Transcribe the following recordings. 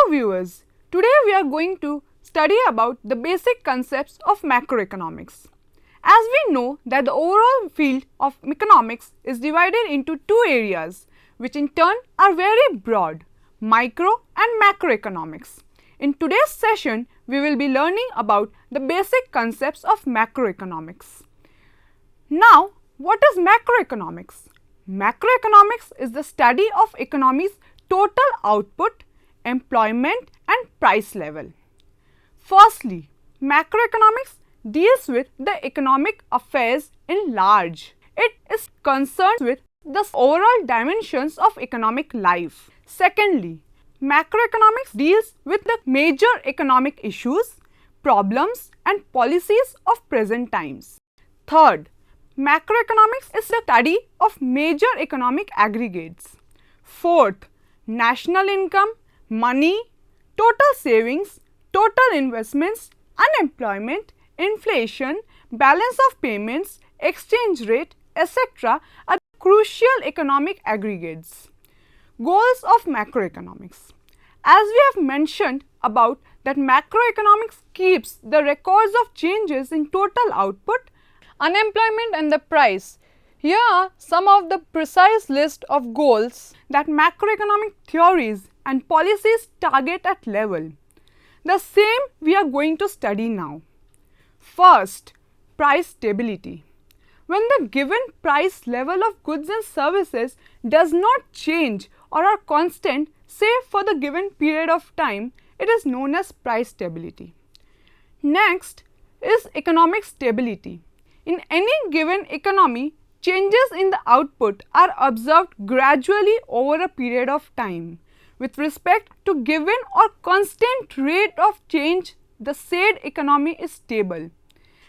Hello viewers, today we are going to study about the basic concepts of macroeconomics. As we know that the overall field of economics is divided into two areas which in turn are very broad, micro and macroeconomics. In today's session, we will be learning about the basic concepts of macroeconomics. Now, what is macroeconomics? Macroeconomics is the study of economy's total output, employment and price level. Firstly, macroeconomics deals with the economic affairs in large. It is concerned with the overall dimensions of economic life. Secondly, macroeconomics deals with the major economic issues, problems and policies of present times. Third, macroeconomics is the study of major economic aggregates. Fourth, national income, money, total savings, total investments, unemployment, inflation, balance of payments, exchange rate, etc. are crucial economic aggregates. Goals of macroeconomics. As we have mentioned about that macroeconomics keeps the records of changes in total output, unemployment and the price. Here are some of the precise list of goals that macroeconomic theories and policies target at level. The same we are going to study now. First, price stability. When the given price level of goods and services does not change or are constant, say for the given period of time, it is known as price stability. Next is economic stability. In any given economy, changes in the output are observed gradually over a period of time. With respect to given or constant rate of change, the said economy is stable.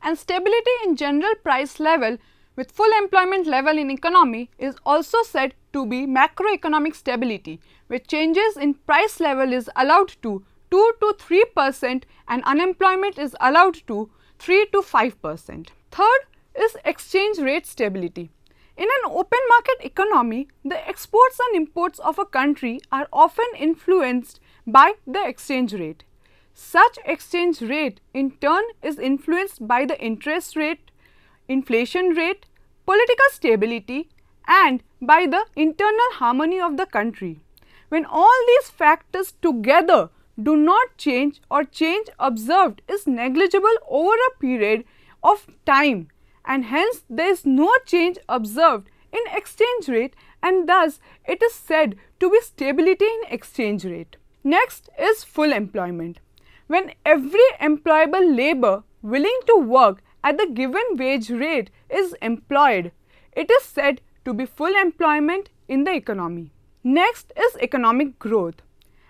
And stability in general price level with full employment level in economy is also said to be macroeconomic stability, where changes in price level is allowed to 2 to 3% and unemployment is allowed to 3 to 5%. Third is exchange rate stability. In an open market economy, the exports and imports of a country are often influenced by the exchange rate. Such exchange rate in turn is influenced by the interest rate, inflation rate, political stability and by the internal harmony of the country. When all these factors together do not change or change observed is negligible over a period of time, and hence there is no change observed in exchange rate and thus it is said to be stability in exchange rate. Next is full employment. When every employable labor willing to work at the given wage rate is employed, it is said to be full employment in the economy. Next is economic growth.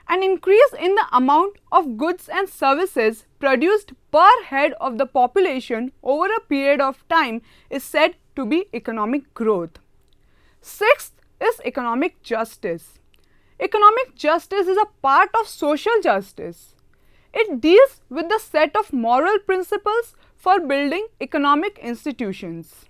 An increase in the amount of goods and services produced per head of the population over a period of time is said to be economic growth. Sixth is economic justice. Economic justice is a part of social justice. It deals with the set of moral principles for building economic institutions.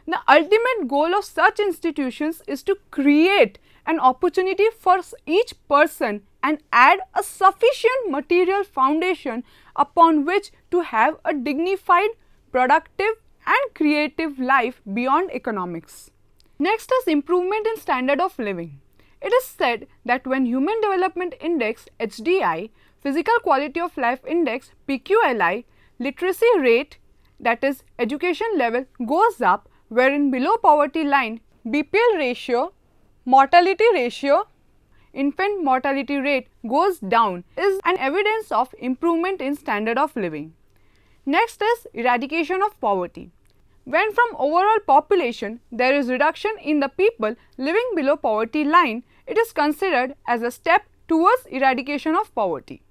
The ultimate goal of such institutions is to create an opportunity for each person and add a sufficient material foundation upon which to have a dignified, productive and creative life beyond economics. Next is improvement in standard of living. It is said that when Human Development Index HDI, Physical Quality of Life Index PQLI, literacy rate, that is education level, goes up, wherein below poverty line BPL ratio, mortality ratio, infant mortality rate goes down is an evidence of improvement in standard of living. Next is eradication of poverty. When from overall population there is reduction in the people living below poverty line, it is considered as a step towards eradication of poverty.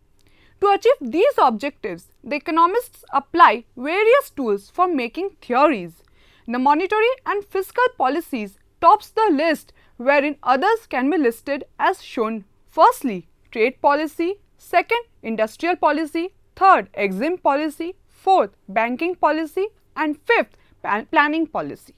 To achieve these objectives, the economists apply various tools for making theories. The monetary and fiscal policies tops the list, wherein others can be listed as shown. Firstly, trade policy, second, industrial policy, third, EXIM policy, fourth, banking policy and fifth, planning policy.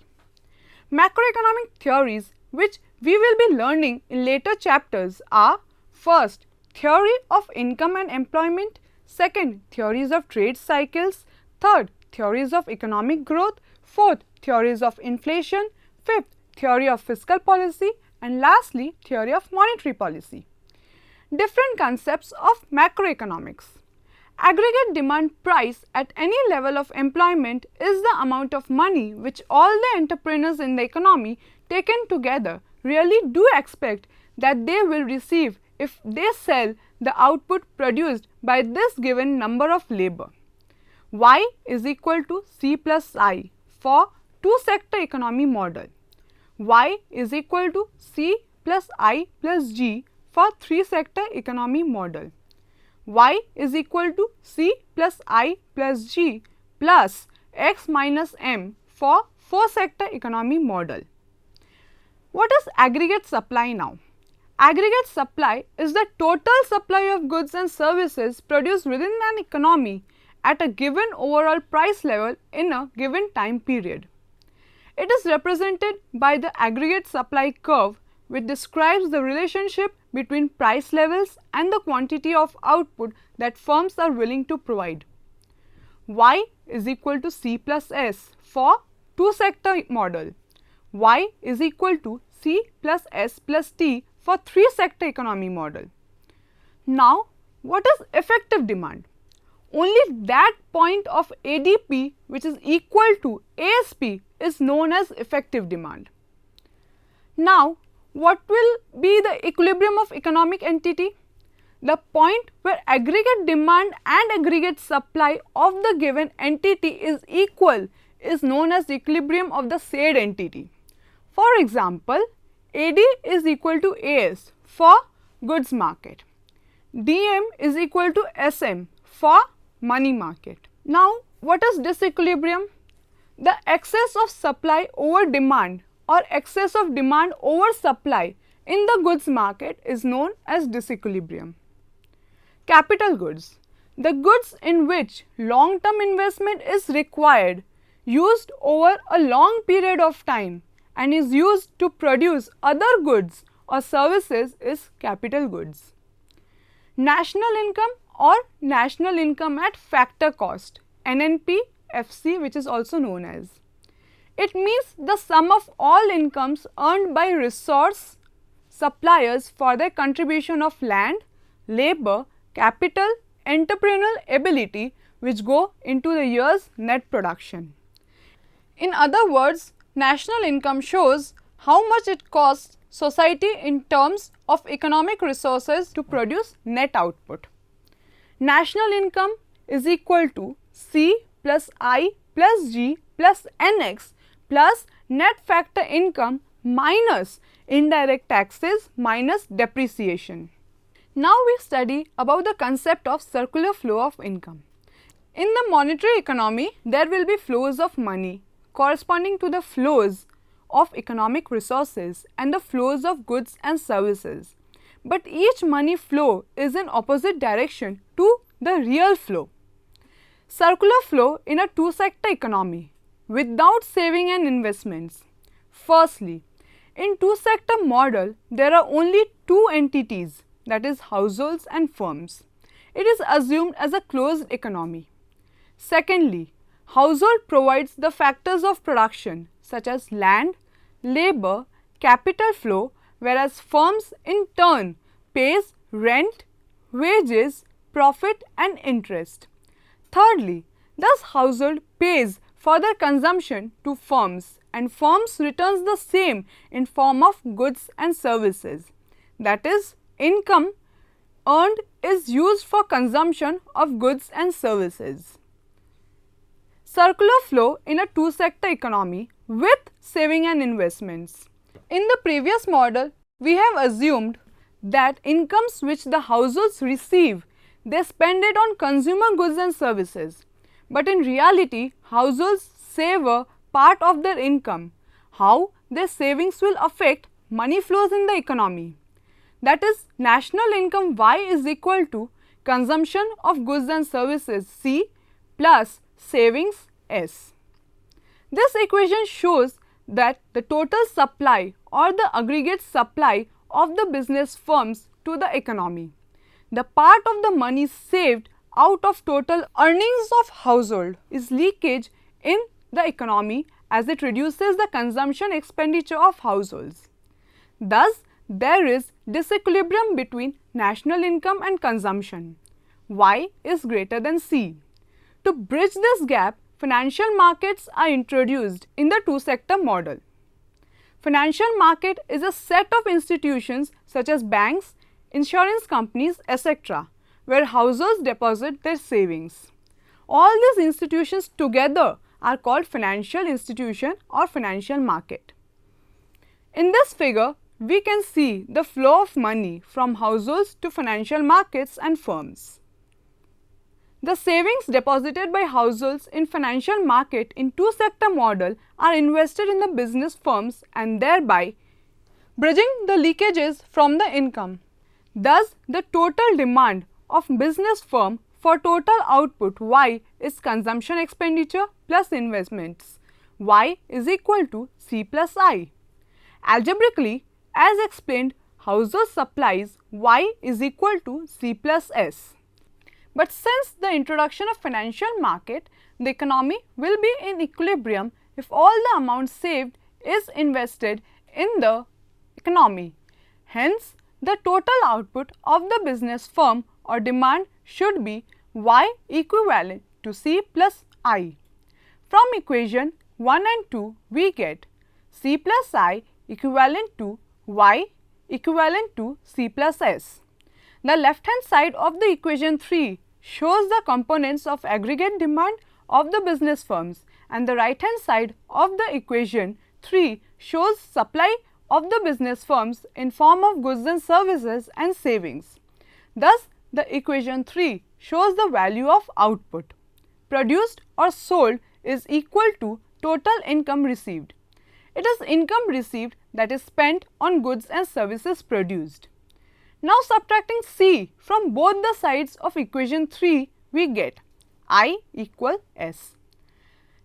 Macroeconomic theories which we will be learning in later chapters are: first, theory of income and employment, second, theories of trade cycles, third, theories of economic growth, fourth, theories of inflation, fifth, theory of fiscal policy, and lastly, theory of monetary policy. Different concepts of macroeconomics. Aggregate demand price at any level of employment is the amount of money which all the entrepreneurs in the economy taken together really do expect that they will receive if they sell the output produced by this given number of labor. Y is equal to C plus I for two-sector economy model. Y is equal to C plus I plus G for three-sector economy model. Y is equal to C plus I plus G plus X minus M for four-sector economy model. What is aggregate supply now? Aggregate supply is the total supply of goods and services produced within an economy at a given overall price level in a given time period. It is represented by the aggregate supply curve, which describes the relationship between price levels and the quantity of output that firms are willing to provide. Y is equal to C plus S for two-sector model. Y is equal to C plus S plus T for three-sector economy model. Now, what is effective demand? Only that point of ADP which is equal to ASP is known as effective demand. Now, what will be the equilibrium of economic entity? The point where aggregate demand and aggregate supply of the given entity is equal is known as the equilibrium of the said entity. For example, AD is equal to AS for goods market. DM is equal to SM for money market. Now, what is disequilibrium? The excess of supply over demand or excess of demand over supply in the goods market is known as disequilibrium. Capital goods. The goods in which long-term investment is required, used over a long period of time and is used to produce other goods or services is capital goods. National income or national income at factor cost, NNP FC, which is also known as. It means the sum of all incomes earned by resource suppliers for their contribution of land, labor, capital, entrepreneurial ability which go into the year's net production. In other words, national income shows how much it costs society in terms of economic resources to produce net output. National income is equal to C plus I plus G plus NX plus net factor income minus indirect taxes minus depreciation. Now we study about the concept of circular flow of income. In the monetary economy, there will be flows of money corresponding to the flows of economic resources and the flows of goods and services. But each money flow is in opposite direction to the real flow. Circular flow in a two-sector economy without saving and investments. Firstly, in two-sector model, there are only two entities, that is households and firms. It is assumed as a closed economy. Secondly, household provides the factors of production such as land, labor, capital flow, whereas firms in turn pays rent, wages, profit and interest. Thirdly, thus household pays for their consumption to firms and firms returns the same in form of goods and services. That is, income earned is used for consumption of goods and services. Circular flow in a two-sector economy with saving and investments. In the previous model, we have assumed that incomes which the households receive, they spend it on consumer goods and services. But in reality, households save a part of their income. How their savings will affect money flows in the economy. That is, national income Y is equal to consumption of goods and services C plus savings S. This equation shows that the total supply or the aggregate supply of the business firms to the economy. The part of the money saved out of total earnings of household is leakage in the economy as it reduces the consumption expenditure of households. Thus, there is disequilibrium between national income and consumption. Y is greater than C. To bridge this gap, financial markets are introduced in the two-sector model. Financial market is a set of institutions such as banks, insurance companies, etc., where households deposit their savings. All these institutions together are called financial institution or financial market. In this figure, we can see the flow of money from households to financial markets and firms. The savings deposited by households in financial market in two-sector model are invested in the business firms and thereby bridging the leakages from the income. Thus, the total demand of business firm for total output Y is consumption expenditure plus investments. Y is equal to C plus I. Algebraically, as explained, household supplies Y is equal to C plus S. But since the introduction of financial market, the economy will be in equilibrium if all the amount saved is invested in the economy. Hence, the total output of the business firm or demand should be Y equivalent to C plus I. From equation 1 and 2, we get C plus I equivalent to Y equivalent to C plus S. The left hand side of the equation 3 shows the components of aggregate demand of the business firms and the right hand side of the equation 3 shows supply of the business firms in form of goods and services and savings. Thus, the equation 3 shows the value of output. Produced or sold is equal to total income received. It is income received that is spent on goods and services produced. Now subtracting C from both the sides of equation 3, we get I equal S.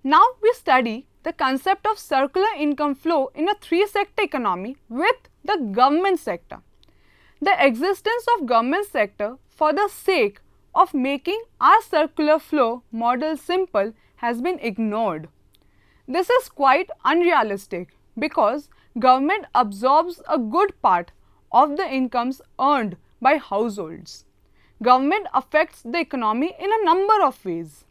Now we study the concept of circular income flow in a three-sector economy with the government sector. The existence of government sector for the sake of making our circular flow model simple has been ignored. This is quite unrealistic because government absorbs a good part of the incomes earned by households. Government affects the economy in a number of ways.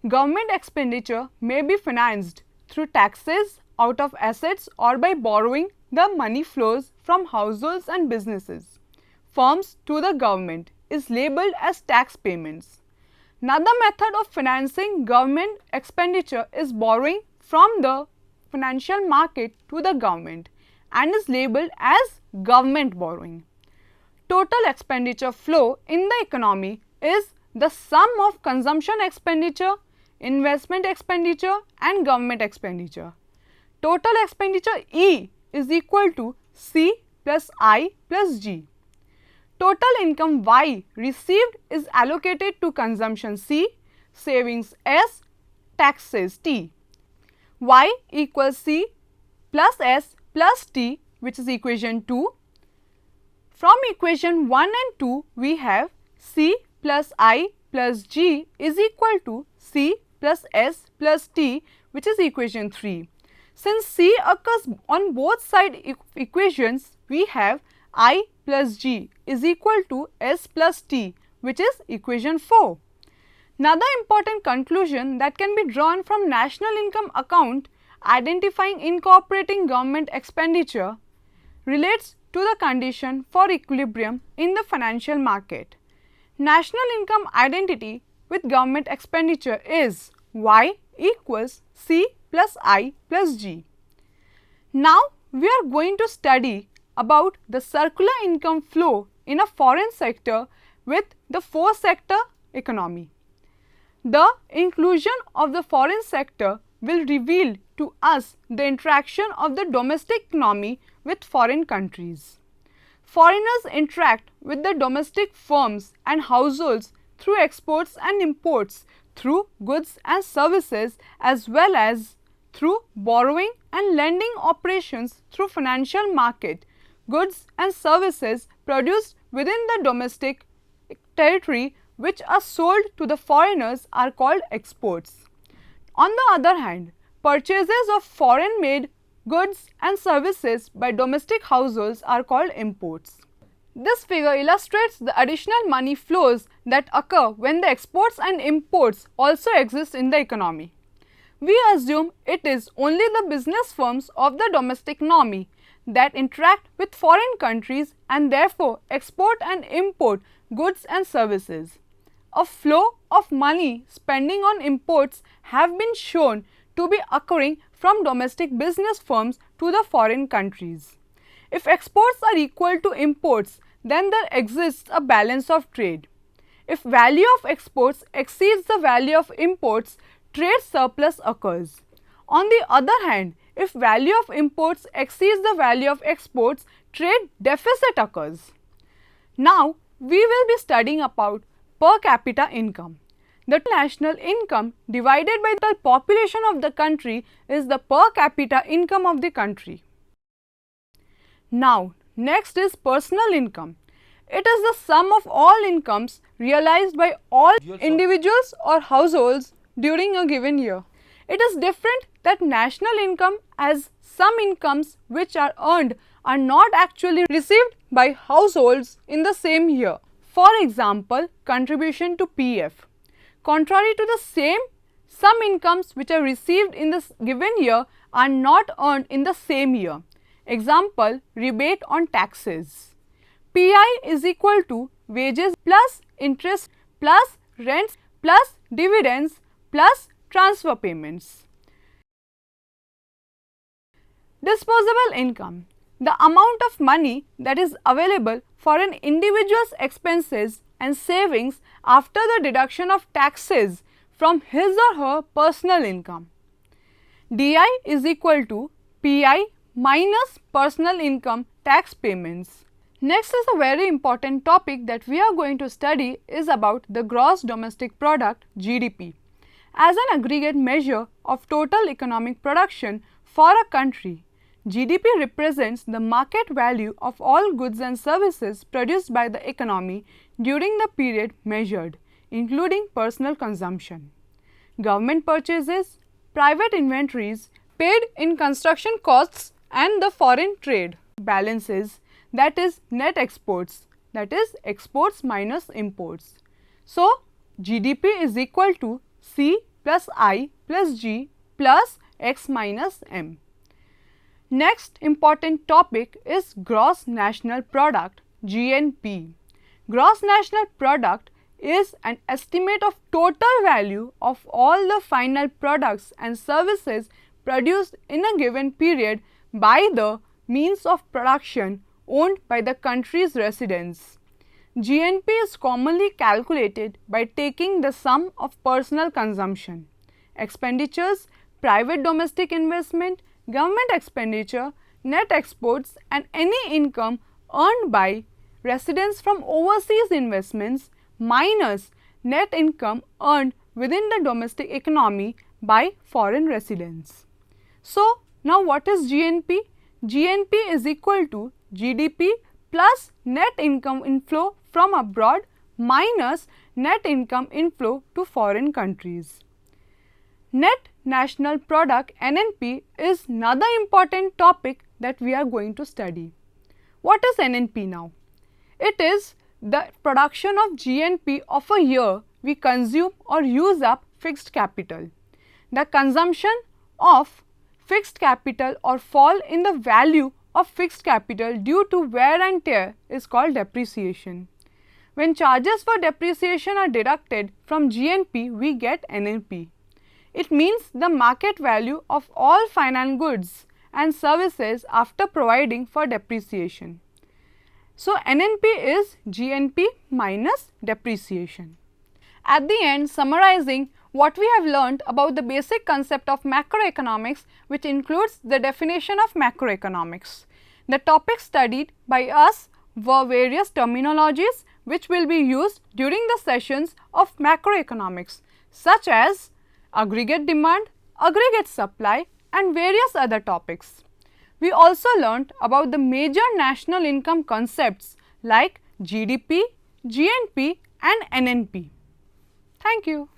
Government expenditure may be financed through taxes out of assets or by borrowing the money flows from households and businesses. Firms to the government is labeled as tax payments. Another method of financing government expenditure is borrowing from the financial market to the government and is labeled as government borrowing. Total expenditure flow in the economy is the sum of consumption expenditure, investment expenditure and government expenditure. Total expenditure E is equal to C plus I plus G. Total income Y received is allocated to consumption C, savings S, taxes T. Y equals C plus S plus T, which is equation 2. From equation 1 and 2, we have C plus I plus G is equal to C plus S plus T, which is equation 3. Since C occurs on both sides equations, we have I plus G is equal to S plus T, which is equation 4. Another important conclusion that can be drawn from national income account identifying incorporating government expenditure relates to the condition for equilibrium in the financial market. National income identity with government expenditure is Y equals C plus I plus G. Now we are going to study about the circular income flow in a foreign sector with the four-sector economy. The inclusion of the foreign sector will reveal to us the interaction of the domestic economy with foreign countries. Foreigners interact with the domestic firms and households through exports and imports, through goods and services, as well as through borrowing and lending operations through financial market, goods and services produced within the domestic territory which are sold to the foreigners are called exports. On the other hand, purchases of foreign made goods and services by domestic households are called imports. This figure illustrates the additional money flows that occur when the exports and imports also exist in the economy. We assume it is only the business firms of the domestic economy that interact with foreign countries and therefore export and import goods and services. A flow of money spending on imports have been shown to be occurring from domestic business firms to the foreign countries. If exports are equal to imports, then there exists a balance of trade. If value of exports exceeds the value of imports, trade surplus occurs. On the other hand, if value of imports exceeds the value of exports, trade deficit occurs. Now, we will be studying about per capita income. The national income divided by the population of the country is the per capita income of the country. Now, next is personal income. It is the sum of all incomes realized by all individuals or households during a given year. It is different that national income, as some incomes which are earned are not actually received by households in the same year. For example, contribution to PF. Contrary to the same, some incomes which are received in the given year are not earned in the same year. Example, rebate on taxes. PI is equal to wages plus interest plus rents plus dividends plus transfer payments. Disposable income. The amount of money that is available for an individual's expenses and savings after the deduction of taxes from his or her personal income. DI is equal to PI minus personal income tax payments. Next is a very important topic that we are going to study is about the gross domestic product GDP. As an aggregate measure of total economic production for a country, GDP represents the market value of all goods and services produced by the economy during the period measured, including personal consumption, government purchases, private inventories, paid in construction costs and the foreign trade balances, that is net exports, that is exports minus imports. So, GDP is equal to C plus I plus G plus X minus M. Next important topic is gross national product GNP. Gross national product is an estimate of total value of all the final products and services produced in a given period by the means of production owned by the country's residents. GNP is commonly calculated by taking the sum of personal consumption, expenditures, private domestic investment, government expenditure, net exports and any income earned by residents from overseas investments minus net income earned within the domestic economy by foreign residents. So, now what is GNP? GNP is equal to GDP plus net income inflow from abroad minus net income inflow to foreign countries. Net national product NNP is another important topic that we are going to study. What is NNP now? It is the production of GNP of a year we consume or use up fixed capital. The consumption of fixed capital or fall in the value of fixed capital due to wear and tear is called depreciation. When charges for depreciation are deducted from GNP, we get NNP. It means the market value of all finance goods and services after providing for depreciation. So, NNP is GNP minus depreciation. At the end, summarizing what we have learnt about the basic concept of macroeconomics, which includes the definition of macroeconomics. The topics studied by us were various terminologies which will be used during the sessions of macroeconomics, such as aggregate demand, aggregate supply and various other topics. We also learnt about the major national income concepts like GDP, GNP and NNP. Thank you.